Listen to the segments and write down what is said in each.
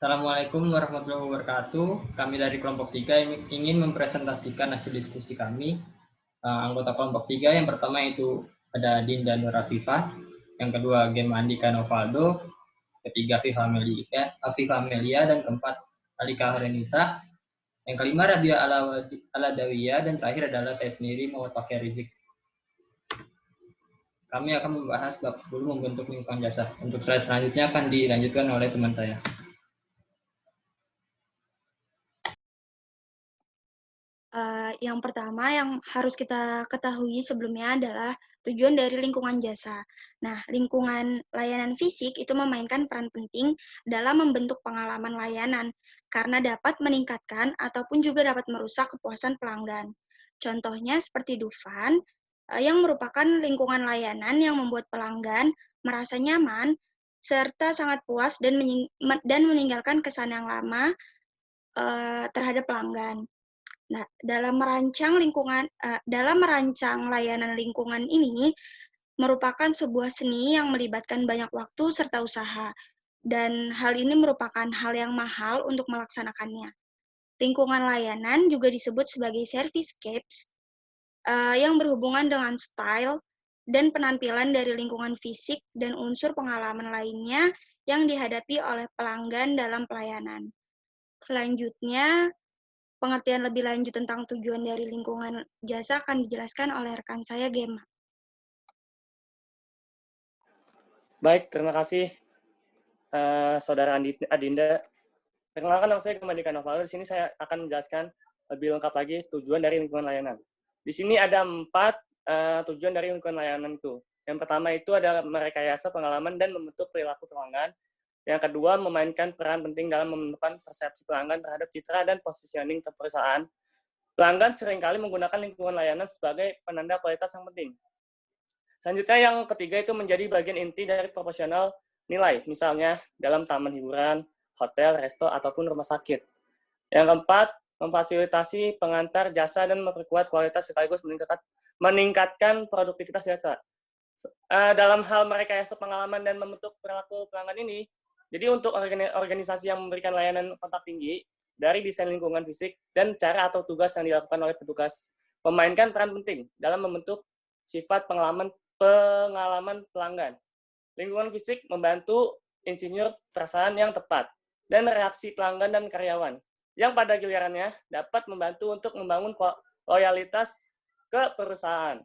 Assalamualaikum warahmatullahi wabarakatuh. Kami dari kelompok 3 ingin mempresentasikan hasil diskusi kami. Anggota kelompok 3 yang pertama itu ada Dinda Nur Afifah, yang kedua Gemma Andika Novaldo, ketiga Afifah Melia, dan keempat Alika Harenisa, yang kelima Rabia Aladawiyah, dan terakhir adalah saya sendiri Muhammad Fakir Rizik. Kami akan membahas bab 10 membentuk lingkungan jasa. Untuk slide selanjutnya akan dilanjutkan oleh teman saya. Yang pertama yang harus kita ketahui sebelumnya adalah tujuan dari lingkungan jasa. Nah, lingkungan layanan fisik itu memainkan peran penting dalam membentuk pengalaman layanan karena dapat meningkatkan ataupun juga dapat merusak kepuasan pelanggan. Contohnya seperti Dufan, yang merupakan lingkungan layanan yang membuat pelanggan merasa nyaman serta sangat puas dan meninggalkan kesan yang lama terhadap pelanggan. Nah, dalam merancang layanan lingkungan ini merupakan sebuah seni yang melibatkan banyak waktu serta usaha, dan hal ini merupakan hal yang mahal untuk melaksanakannya. Lingkungan layanan juga disebut sebagai servicescapes, yang berhubungan dengan style dan penampilan dari lingkungan fisik dan unsur pengalaman lainnya yang dihadapi oleh pelanggan dalam pelayanan. Selanjutnya, pengertian lebih lanjut tentang tujuan dari lingkungan jasa akan dijelaskan oleh rekan saya, Gemma. Baik, terima kasih Saudara Adinda. Perkenalkan, nama saya Gemma Andika Novaldo. Di sini saya akan menjelaskan lebih lengkap lagi tujuan dari lingkungan layanan. Di sini ada 4 tujuan dari lingkungan layanan itu. Yang pertama itu ada merekayasa pengalaman dan membentuk perilaku pelanggan. Yang kedua, memainkan peran penting dalam menentukan persepsi pelanggan terhadap citra dan positioning perusahaan. Pelanggan seringkali menggunakan lingkungan layanan sebagai penanda kualitas yang penting. Selanjutnya, yang ketiga itu menjadi bagian inti dari proporsional nilai, misalnya dalam taman hiburan, hotel, resto, ataupun rumah sakit. Yang keempat, memfasilitasi pengantar jasa dan memperkuat kualitas sekaligus meningkatkan produktivitas jasa. Dalam hal merekayasa pengalaman dan membentuk perilaku pelanggan ini, jadi untuk organisasi yang memberikan layanan kontak tinggi, dari desain lingkungan fisik dan cara atau tugas yang dilakukan oleh petugas, memainkan peran penting dalam membentuk sifat pengalaman pelanggan. Lingkungan fisik membantu insinyur perasaan yang tepat dan reaksi pelanggan dan karyawan, yang pada gilirannya dapat membantu untuk membangun loyalitas ke perusahaan.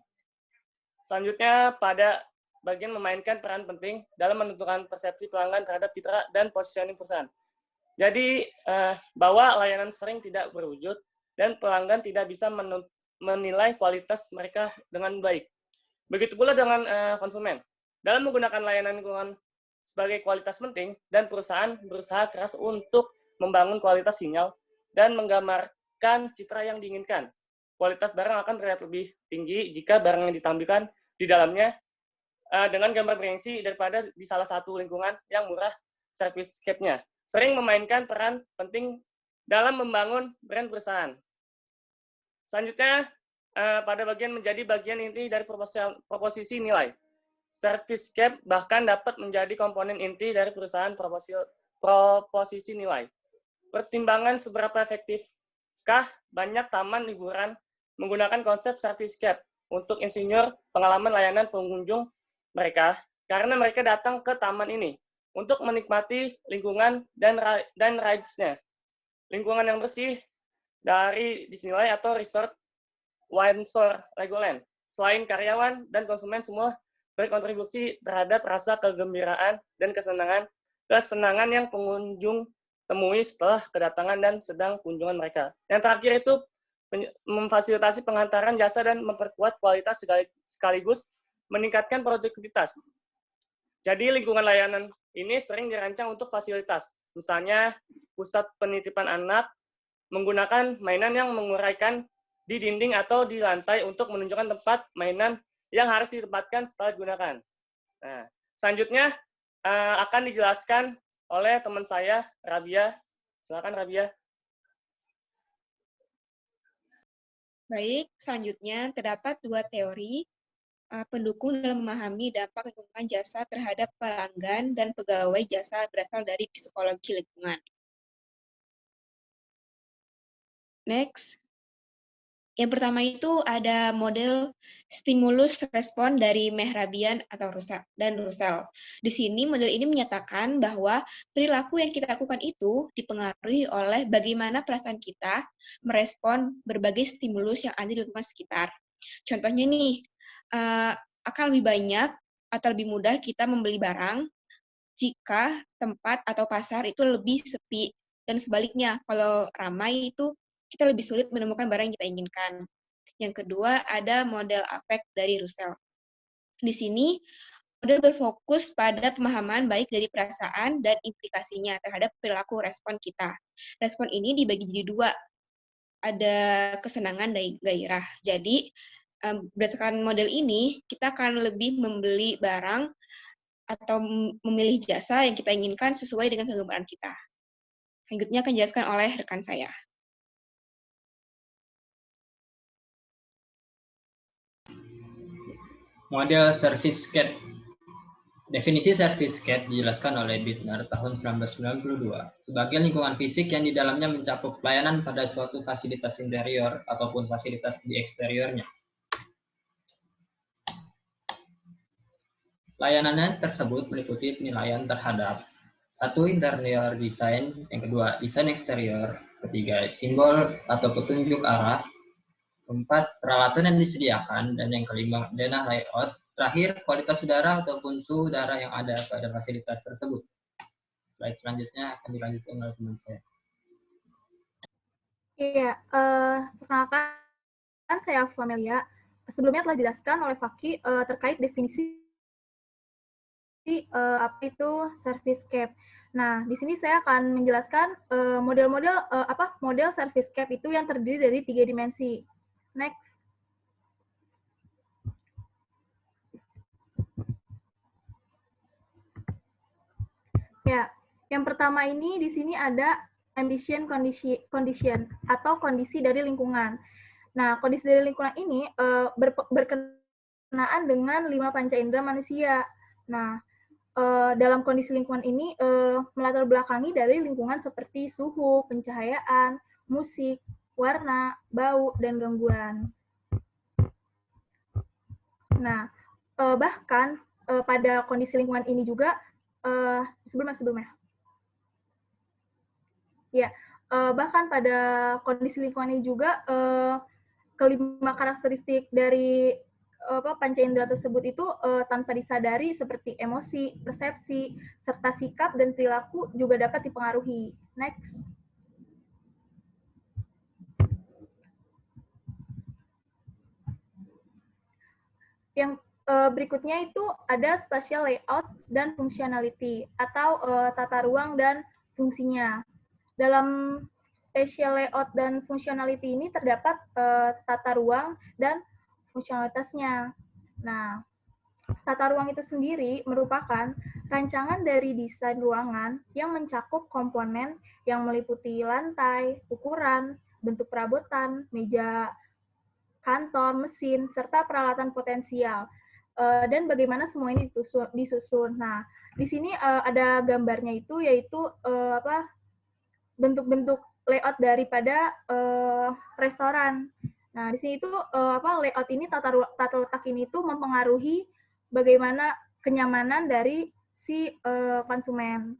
Selanjutnya, pada bagian memainkan peran penting dalam menentukan persepsi pelanggan terhadap citra dan positioning perusahaan. Jadi, bahwa layanan sering tidak berwujud dan pelanggan tidak bisa menilai kualitas mereka dengan baik. Begitu pula dengan konsumen. Dalam menggunakan layanan lingkungan sebagai kualitas penting, dan perusahaan berusaha keras untuk membangun kualitas sinyal dan menggambarkan citra yang diinginkan. Kualitas barang akan terlihat lebih tinggi jika barang yang ditampilkan di dalamnya dengan gambar bergengsi daripada di salah satu lingkungan yang murah servicescape-nya. Sering memainkan peran penting dalam membangun brand perusahaan. Selanjutnya, pada bagian menjadi bagian inti dari proposisi nilai. Servicescape bahkan dapat menjadi komponen inti dari perusahaan proposisi nilai. Pertimbangan seberapa efektifkah banyak taman liburan menggunakan konsep servicescape untuk insinyur pengalaman layanan pengunjung mereka, karena mereka datang ke taman ini untuk menikmati lingkungan dan rides-nya. Lingkungan yang bersih dari Disneyland atau Resort Windsor Legoland. Selain karyawan dan konsumen semua berkontribusi terhadap rasa kegembiraan dan kesenangan yang pengunjung temui setelah kedatangan dan sedang kunjungan mereka. Yang terakhir itu memfasilitasi pengantaran jasa dan memperkuat kualitas sekaligus meningkatkan produktivitas. Jadi lingkungan layanan ini sering dirancang untuk fasilitas. Misalnya pusat penitipan anak menggunakan mainan yang menguraikan di dinding atau di lantai untuk menunjukkan tempat mainan yang harus ditempatkan setelah digunakan. Nah, selanjutnya akan dijelaskan oleh teman saya, Rabia. Silakan, Rabia. Baik, selanjutnya terdapat 2 teori pendukung dalam memahami dampak lingkungan jasa terhadap pelanggan dan pegawai jasa berasal dari psikologi lingkungan. Next. Yang pertama itu ada model stimulus respon dari Mehrabian atau Russell. Di sini model ini menyatakan bahwa perilaku yang kita lakukan itu dipengaruhi oleh bagaimana perasaan kita merespon berbagai stimulus yang ada di lingkungan sekitar. Contohnya nih, akan lebih banyak atau lebih mudah kita membeli barang jika tempat atau pasar itu lebih sepi, dan sebaliknya, kalau ramai itu kita lebih sulit menemukan barang yang kita inginkan. Yang kedua, ada model afek dari Russell. Di sini, model berfokus pada pemahaman baik dari perasaan dan implikasinya terhadap perilaku respon kita. Respon ini dibagi jadi dua, ada kesenangan dan gairah. Jadi, berdasarkan model ini, kita akan lebih membeli barang atau memilih jasa yang kita inginkan sesuai dengan kegemaran kita. Selanjutnya akan dijelaskan oleh rekan saya. Model service cat. Definisi service cat dijelaskan oleh Bittner tahun 1992 sebagai lingkungan fisik yang di dalamnya mencakup pelayanan pada suatu fasilitas interior ataupun fasilitas di eksteriornya. Layanannya tersebut meliputi penilaian terhadap 1. Interior design, yang kedua desain eksterior, ketiga simbol atau petunjuk arah, 4. Peralatan yang disediakan, dan yang kelima denah layout, terakhir kualitas udara ataupun suhu udara yang ada pada fasilitas tersebut. Slide selanjutnya akan dilanjutkan oleh teman saya. Iya, perkenalkan saya Flamelia. Sebelumnya telah dijelaskan oleh Faki terkait definisi apa itu service cap. Nah, di sini saya akan menjelaskan model service cap itu yang terdiri dari 3 dimensi. Next. Ya, yang pertama ini di sini ada ambient condition atau kondisi dari lingkungan. Nah, kondisi dari lingkungan ini berkenaan dengan 5 panca indera manusia. Nah, dalam kondisi lingkungan ini melatar belakangi dari lingkungan seperti suhu, pencahayaan, musik, warna, bau, dan gangguan. Nah, bahkan pada kondisi lingkungan ini juga sebelumnya. Ya, bahkan pada kondisi lingkungan ini juga kelima karakteristik dari panca indera tersebut itu tanpa disadari seperti emosi, persepsi, serta sikap dan perilaku juga dapat dipengaruhi. Next. Yang berikutnya itu ada spatial layout dan functionality atau tata ruang dan fungsinya. Dalam spatial layout dan functionality ini terdapat tata ruang dan fungsionalitasnya. Nah, tata ruang itu sendiri merupakan rancangan dari desain ruangan yang mencakup komponen yang meliputi lantai, ukuran, bentuk perabotan, meja kantor, mesin, serta peralatan potensial. Dan bagaimana semua ini disusun. Nah, di sini ada gambarnya itu, yaitu bentuk-bentuk layout daripada restoran. Nah, di sini itu layout ini, tata letak ini itu mempengaruhi bagaimana kenyamanan dari si konsumen.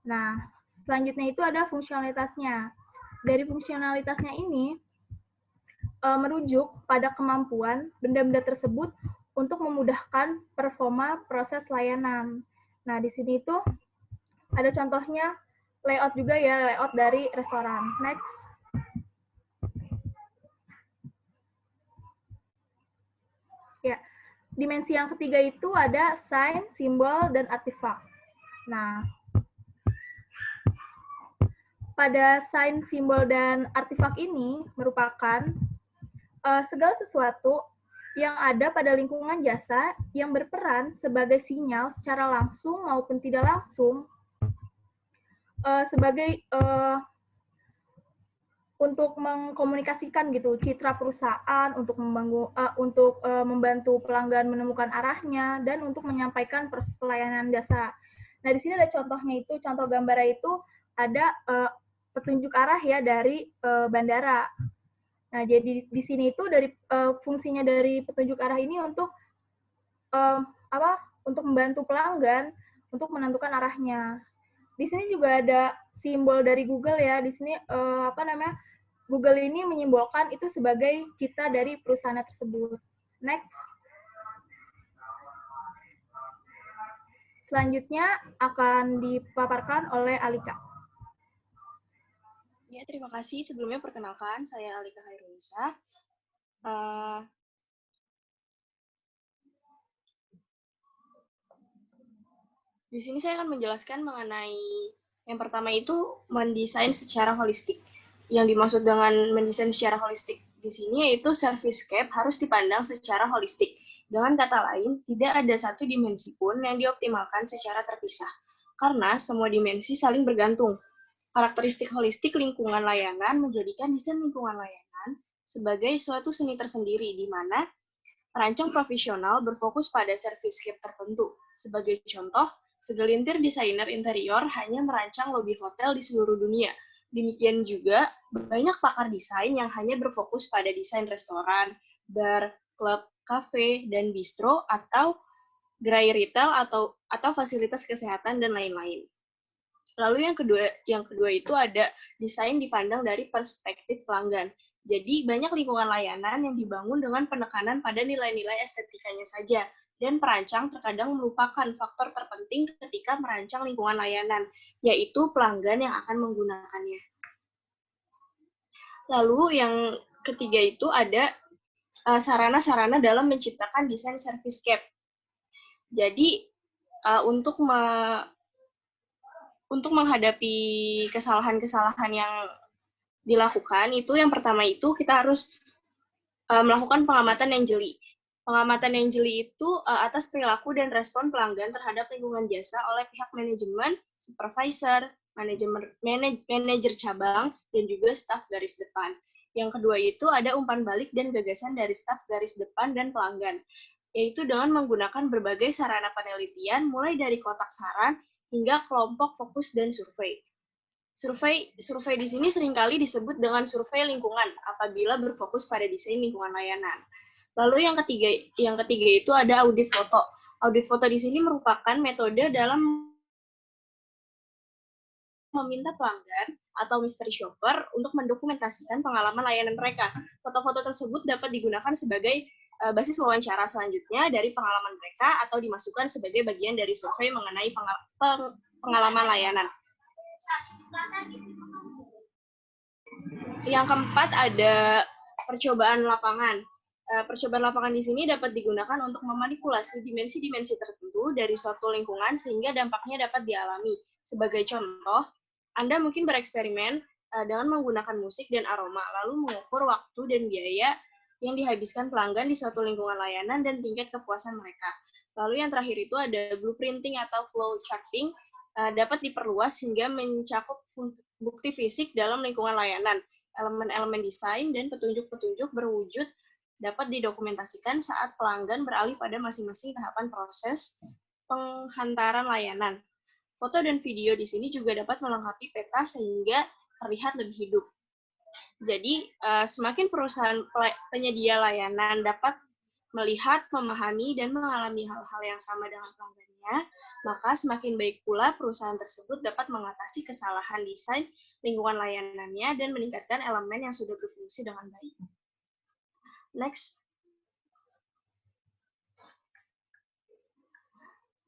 Nah, selanjutnya itu ada fungsionalitasnya. Dari fungsionalitasnya ini merujuk pada kemampuan benda-benda tersebut untuk memudahkan performa proses layanan. Nah, di sini itu ada contohnya layout juga ya, layout dari restoran. Next. Ya, dimensi yang ketiga itu ada sign, simbol, dan artefak. Nah, pada sign, simbol, dan artefak ini merupakan segala sesuatu yang ada pada lingkungan jasa yang berperan sebagai sinyal secara langsung maupun tidak langsung sebagai untuk mengkomunikasikan gitu citra perusahaan, untuk membantu pelanggan menemukan arahnya, dan untuk menyampaikan pelayanan jasa. Nah, di sini ada contohnya itu, contoh gambarnya itu ada petunjuk arah ya dari bandara. Nah, jadi di sini itu dari fungsinya dari petunjuk arah ini untuk untuk membantu pelanggan untuk menentukan arahnya. Di sini juga ada simbol dari Google ya. Di sini Google ini menyimbolkan itu sebagai citra dari perusahaan tersebut. Next. Selanjutnya akan dipaparkan oleh Alika. Ya, terima kasih. Sebelumnya perkenalkan, saya Alika Hairunisa. Di sini saya akan menjelaskan mengenai yang pertama itu mendesain secara holistik. Yang dimaksud dengan mendesain secara holistik di sini yaitu servicescape harus dipandang secara holistik. Dengan kata lain, tidak ada satu dimensi pun yang dioptimalkan secara terpisah, karena semua dimensi saling bergantung. Karakteristik holistik lingkungan layanan menjadikan desain lingkungan layanan sebagai suatu seni tersendiri, di mana perancang profesional berfokus pada servicescape tertentu. Sebagai contoh, segelintir desainer interior hanya merancang lobi hotel di seluruh dunia. Demikian juga, banyak pakar desain yang hanya berfokus pada desain restoran, bar, klub, kafe, dan bistro, atau gerai retail atau fasilitas kesehatan, dan lain-lain. Lalu yang kedua itu ada desain dipandang dari perspektif pelanggan. Jadi banyak lingkungan layanan yang dibangun dengan penekanan pada nilai-nilai estetikanya saja, dan perancang terkadang melupakan faktor terpenting ketika merancang lingkungan layanan, yaitu pelanggan yang akan menggunakannya. Lalu yang ketiga itu ada sarana-sarana dalam menciptakan desain servicescape. Jadi untuk menghadapi kesalahan-kesalahan yang dilakukan, itu yang pertama itu kita harus melakukan pengamatan yang jeli. Pengamatan yang jeli itu atas perilaku dan respon pelanggan terhadap lingkungan jasa oleh pihak manajemen, supervisor, manajer cabang, dan juga staf garis depan. Yang kedua itu ada umpan balik dan gagasan dari staf garis depan dan pelanggan, yaitu dengan menggunakan berbagai sarana penelitian, mulai dari kotak saran hingga kelompok fokus dan survei. Survei di sini seringkali disebut dengan survei lingkungan apabila berfokus pada desain lingkungan layanan. Lalu yang ketiga itu ada audit foto. Audit foto di sini merupakan metode dalam meminta pelanggan atau mystery shopper untuk mendokumentasikan pengalaman layanan mereka. Foto-foto tersebut dapat digunakan sebagai basis wawancara selanjutnya dari pengalaman mereka atau dimasukkan sebagai bagian dari survei mengenai pengalaman layanan. Yang keempat ada percobaan lapangan. Percobaan lapangan di sini dapat digunakan untuk memanipulasi dimensi-dimensi tertentu dari suatu lingkungan sehingga dampaknya dapat dialami. Sebagai contoh, Anda mungkin bereksperimen dengan menggunakan musik dan aroma, lalu mengukur waktu dan biaya yang dihabiskan pelanggan di suatu lingkungan layanan dan tingkat kepuasan mereka. Lalu yang terakhir itu ada blueprinting atau flow charting, dapat diperluas hingga mencakup bukti fisik dalam lingkungan layanan. Elemen-elemen desain dan petunjuk-petunjuk berwujud dapat didokumentasikan saat pelanggan beralih pada masing-masing tahapan proses penghantaran layanan. Foto dan video di sini juga dapat melengkapi peta sehingga terlihat lebih hidup. Jadi, semakin perusahaan penyedia layanan dapat melihat, memahami, dan mengalami hal-hal yang sama dengan pelanggannya, maka semakin baik pula perusahaan tersebut dapat mengatasi kesalahan desain lingkungan layanannya dan meningkatkan elemen yang sudah berfungsi dengan baik. Next.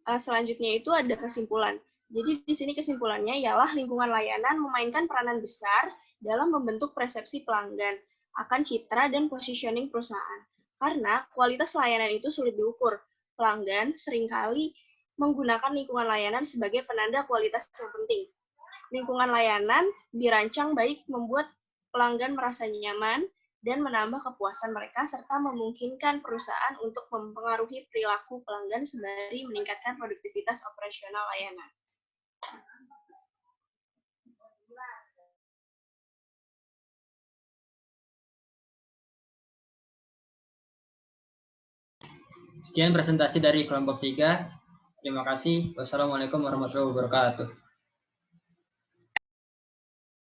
Selanjutnya itu ada kesimpulan. Jadi di sini kesimpulannya ialah lingkungan layanan memainkan peranan besar dalam membentuk persepsi pelanggan akan citra dan positioning perusahaan. Karena kualitas layanan itu sulit diukur. Pelanggan seringkali menggunakan lingkungan layanan sebagai penanda kualitas yang penting. Lingkungan layanan dirancang baik membuat pelanggan merasa nyaman dan menambah kepuasan mereka, serta memungkinkan perusahaan untuk mempengaruhi perilaku pelanggan sembari meningkatkan produktivitas operasional layanan. Sekian presentasi dari kelompok 3. Terima kasih. Wassalamualaikum warahmatullahi wabarakatuh.